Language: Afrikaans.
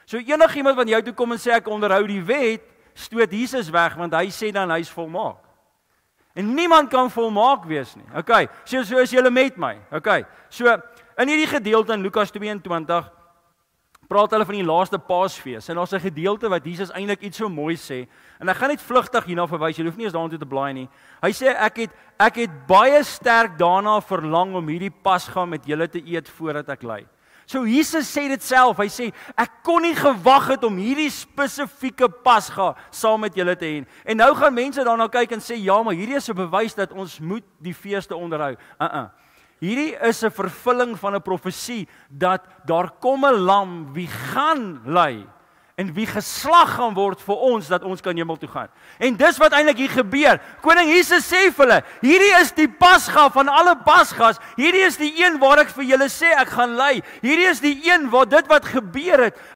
So enigiemand wat jou toe kom en sê ek onderhou die wet, stoot Jesus weg, want hy sê dan hy's volmaak. En niemand kan volmaak wees nie. Okay, so is julle met my. Okay. So in hierdie gedeelte in Lukas 22 praat hulle van die laaste Paasfees en daar's 'n gedeelte wat Jesus eintlik iets so mooi sê. En ek gaan net vlugtig hierna verwys. Jy hoef nie eens daartoe te blaai nie. Hy sê ek het baie sterk daarna verlang om hierdie Pasga met julle te eet voordat ek ly. So Jesus sê dit self. Hy sê ek kon nie gewag het om hierdie spesifieke Pasga saam met julle te hê. En nou gaan mense daarna kyk en sê ja, maar hierdie is 'n bewys dat ons moet die feeste onderhou. Hierdie is 'n vervulling van 'n profesie dat daar kom 'n lam wie gaan ly en wie geslag gaan word vir ons dat ons kan hemel toe gaan. En dis wat eintlik hier gebeur. Koning Jesus sê vir hulle, hierdie is die Pasga van alle Pasgas. Hierdie is die een waar ek vir julle sê ek gaan ly. Hierdie is die een waar dit wat gebeur het